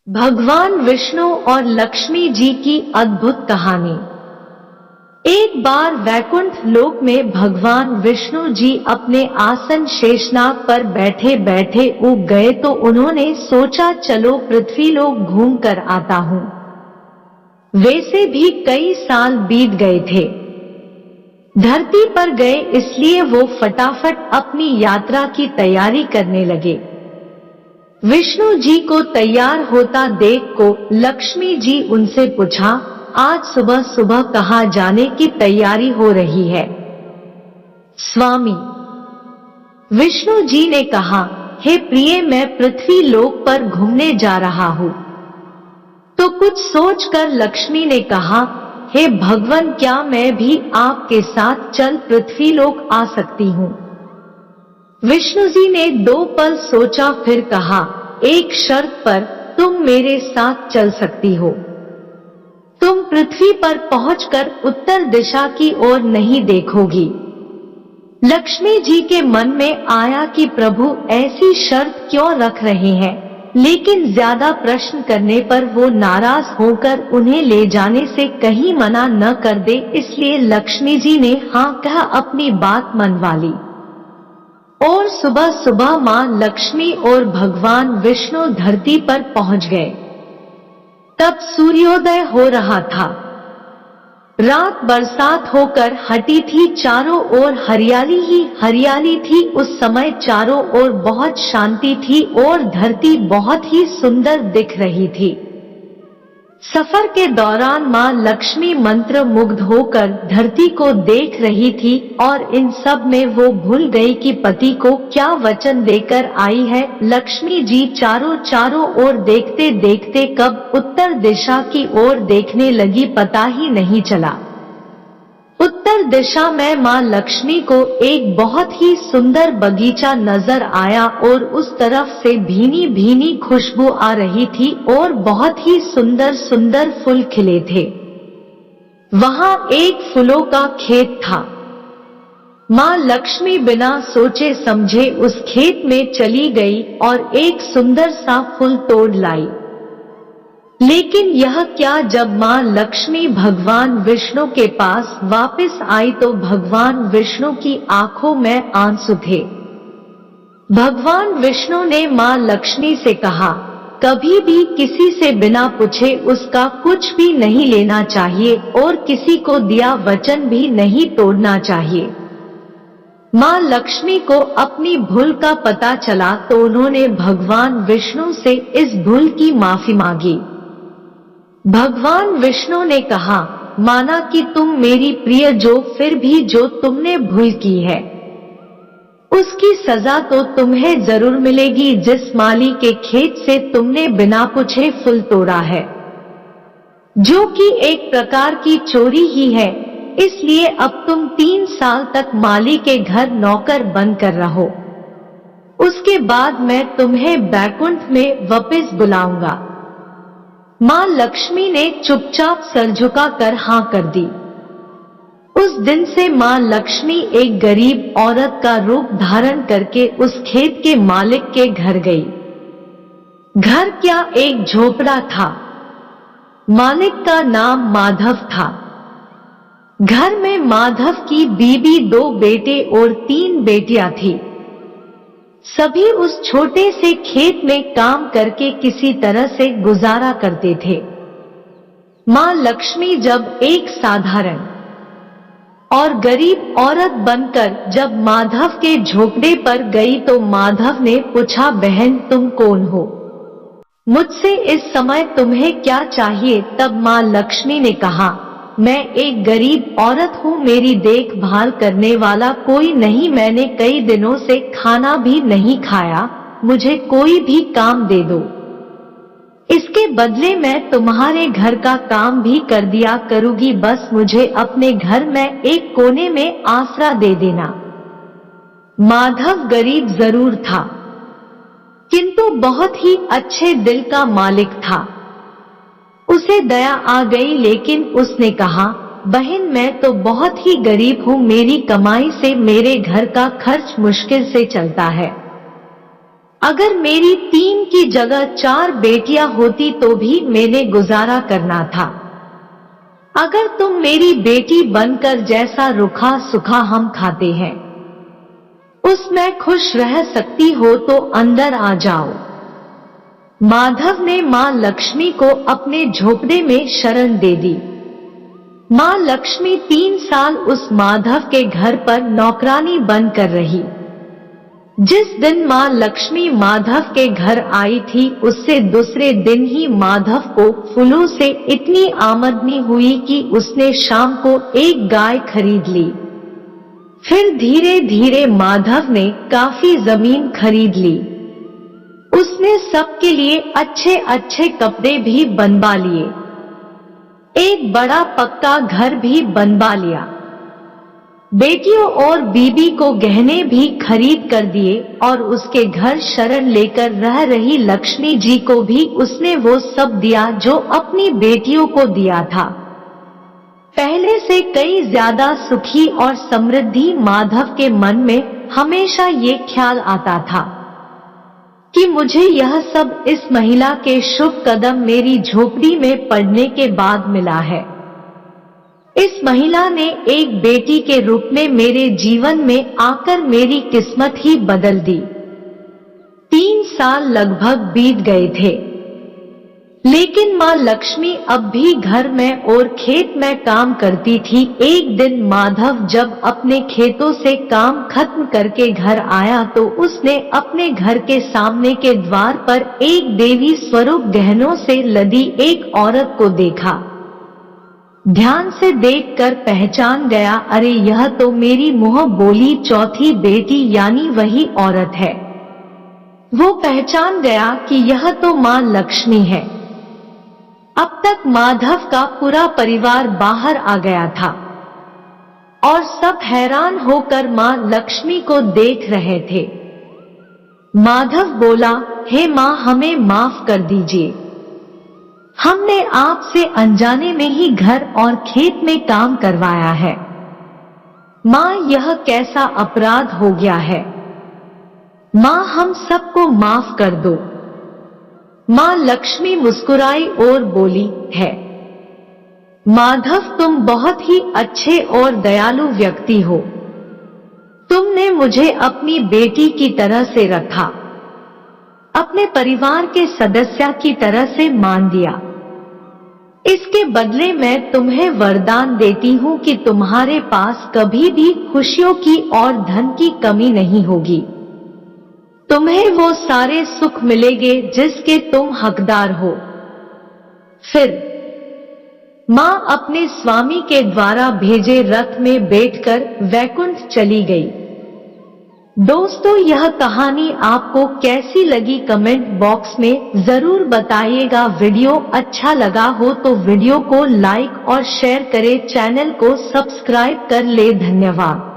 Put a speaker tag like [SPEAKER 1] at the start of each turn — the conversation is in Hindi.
[SPEAKER 1] भगवान विष्णु और लक्ष्मी जी की अद्भुत कहानी। एक बार वैकुंठ लोक में भगवान विष्णु जी अपने आसन शेषनाग पर बैठे बैठे ऊब गए तो उन्होंने सोचा चलो पृथ्वी लोक घूम कर आता हूँ। वैसे भी कई साल बीत गए थे, धरती पर गए, इसलिए वो फटाफट अपनी यात्रा की तैयारी करने लगे। विष्णु जी को तैयार होता देख को लक्ष्मी जी उनसे पूछा, आज सुबह सुबह कहाँ जाने की तैयारी हो रही है? स्वामी, विष्णु जी ने कहा, हे प्रिय, मैं पृथ्वी लोक पर घूमने जा रहा हूँ। तो कुछ सोचकर लक्ष्मी ने कहा, हे भगवान, क्या मैं भी आपके साथ चल पृथ्वी लोक आ सकती हूँ? विष्णु जी ने 2 पल सोचा, फिर कहा, एक शर्त पर, तुम मेरे साथ चल सकती हो। तुम पृथ्वी पर पहुंचकर उत्तर दिशा की ओर नहीं देखोगी। लक्ष्मी जी के मन में आया कि प्रभु ऐसी शर्त क्यों रख रहे हैं, लेकिन ज्यादा प्रश्न करने पर वो नाराज होकर उन्हें ले जाने से कहीं मना न कर दे, इसलिए लक्ष्मी जी ने हाँ कह अपनी बात मनवा ली। और सुबह सुबह मां लक्ष्मी और भगवान विष्णु धरती पर पहुंच गए। तब सूर्योदय हो रहा था। रात बरसात होकर हटी थी, चारों ओर हरियाली ही हरियाली थी। उस समय चारों ओर बहुत शांति थी और धरती बहुत ही सुंदर दिख रही थी। सफर के दौरान मां लक्ष्मी मंत्र मुग्ध होकर धरती को देख रही थी और इन सब में वो भूल गई कि पति को क्या वचन देकर आई है। लक्ष्मी जी चारों ओर देखते देखते कब उत्तर दिशा की ओर देखने लगी, पता ही नहीं चला। उत्तर दिशा में मां लक्ष्मी को एक बहुत ही सुंदर बगीचा नजर आया और उस तरफ से भीनी भीनी खुशबू आ रही थी और बहुत ही सुंदर सुंदर फूल खिले थे। वहां एक फूलों का खेत था। मां लक्ष्मी बिना सोचे समझे उस खेत में चली गई और एक सुंदर सा फूल तोड़ लाई। लेकिन यह क्या, जब मां लक्ष्मी भगवान विष्णु के पास वापस आई तो भगवान विष्णु की आंखों में आंसू थे। भगवान विष्णु ने मां लक्ष्मी से कहा, कभी भी किसी से बिना पूछे उसका कुछ भी नहीं लेना चाहिए और किसी को दिया वचन भी नहीं तोड़ना चाहिए। मां लक्ष्मी को अपनी भूल का पता चला तो उन्होंने भगवान विष्णु से इस भूल की माफी मांगी। भगवान विष्णु ने कहा, माना कि तुम मेरी प्रिय, जो फिर भी जो तुमने भूल की है उसकी सजा तो तुम्हें जरूर मिलेगी। जिस माली के खेत से तुमने बिना पूछे फूल तोड़ा है, जो कि एक प्रकार की चोरी ही है, इसलिए अब तुम 3 साल तक माली के घर नौकर बनकर रहो। उसके बाद मैं तुम्हें बैकुंठ में वापस बुलाऊंगा। मां लक्ष्मी ने चुपचाप सर झुकाकर हाँ कर दी। उस दिन से मां लक्ष्मी एक गरीब औरत का रूप धारण करके उस खेत के मालिक के घर गई। घर क्या, एक झोपड़ा था। मालिक का नाम माधव था। घर में माधव की बीवी, 2 बेटे और 3 बेटियां थी। सभी उस छोटे से खेत में काम करके किसी तरह से गुजारा करते थे। मां लक्ष्मी जब एक साधारण और गरीब औरत बनकर जब माधव के झोपड़े पर गई तो माधव ने पूछा, बहन तुम कौन हो? मुझसे इस समय तुम्हें क्या चाहिए? तब मां लक्ष्मी ने कहा, मैं एक गरीब औरत हूँ, मेरी देखभाल करने वाला कोई नहीं, मैंने कई दिनों से खाना भी नहीं खाया, मुझे कोई भी काम दे दो। इसके बदले मैं तुम्हारे घर का काम भी कर दिया करूंगी, बस मुझे अपने घर में एक कोने में आसरा दे देना। माधव गरीब जरूर था, किंतु बहुत ही अच्छे दिल का मालिक था। उसे दया आ गई, लेकिन उसने कहा, बहन मैं तो बहुत ही गरीब हूँ, मेरी कमाई से मेरे घर का खर्च मुश्किल से चलता है। अगर मेरी 3 की जगह 4 बेटियां होती तो भी मैंने गुजारा करना था। अगर तुम मेरी बेटी बनकर जैसा रूखा सूखा हम खाते हैं उसमें खुश रह सकती हो तो अंदर आ जाओ। माधव ने मां लक्ष्मी को अपने झोपड़े में शरण दे दी। मां लक्ष्मी 3 साल उस माधव के घर पर नौकरानी बनकर रही। जिस दिन मां लक्ष्मी माधव के घर आई थी उससे दूसरे दिन ही माधव को फूलों से इतनी आमदनी हुई कि उसने शाम को एक गाय खरीद ली। फिर धीरे धीरे माधव ने काफी जमीन खरीद ली। उसने सबके लिए अच्छे अच्छे कपड़े भी बनवा लिए। एक बड़ा पक्का घर भी बनवा लिया। बेटियों और बीबी को गहने भी खरीद कर दिए और उसके घर शरण लेकर रह रही लक्ष्मी जी को भी उसने वो सब दिया जो अपनी बेटियों को दिया था। पहले से कई ज्यादा सुखी और समृद्धि माधव के मन में हमेशा ये ख्याल आता था कि मुझे यह सब इस महिला के शुभ कदम मेरी झोपड़ी में पड़ने के बाद मिला है। इस महिला ने एक बेटी के रूप में मेरे जीवन में आकर मेरी किस्मत ही बदल दी। 3 साल लगभग बीत गए थे, लेकिन मां लक्ष्मी अब भी घर में और खेत में काम करती थी। एक दिन माधव जब अपने खेतों से काम खत्म करके घर आया तो उसने अपने घर के सामने के द्वार पर एक देवी स्वरूप गहनों से लदी एक औरत को देखा। ध्यान से देखकर पहचान गया, अरे यह तो मेरी मुंह बोली चौथी बेटी यानी वही औरत है। वो पहचान गया कि यह तो मां लक्ष्मी है। अब तक माधव का पूरा परिवार बाहर आ गया था और सब हैरान होकर मां लक्ष्मी को देख रहे थे। माधव बोला, हे मां, हमें माफ कर दीजिए। हमने आपसे अनजाने में ही घर और खेत में काम करवाया है। मां, यह कैसा अपराध हो गया है। मां, हम सबको माफ कर दो। मां लक्ष्मी मुस्कुराई और बोली, है माधव, तुम बहुत ही अच्छे और दयालु व्यक्ति हो। तुमने मुझे अपनी बेटी की तरह से रखा, अपने परिवार के सदस्य की तरह से मान दिया। इसके बदले मैं तुम्हें वरदान देती हूँ कि तुम्हारे पास कभी भी खुशियों की और धन की कमी नहीं होगी। तुम्हें वो सारे सुख मिलेंगे जिसके तुम हकदार हो। फिर मां अपने स्वामी के द्वारा भेजे रथ में बैठकर वैकुंठ चली गई। दोस्तों, यह कहानी आपको कैसी लगी कमेंट बॉक्स में जरूर बताइएगा। वीडियो अच्छा लगा हो तो वीडियो को लाइक और शेयर करें, चैनल को सब्सक्राइब कर ले। धन्यवाद।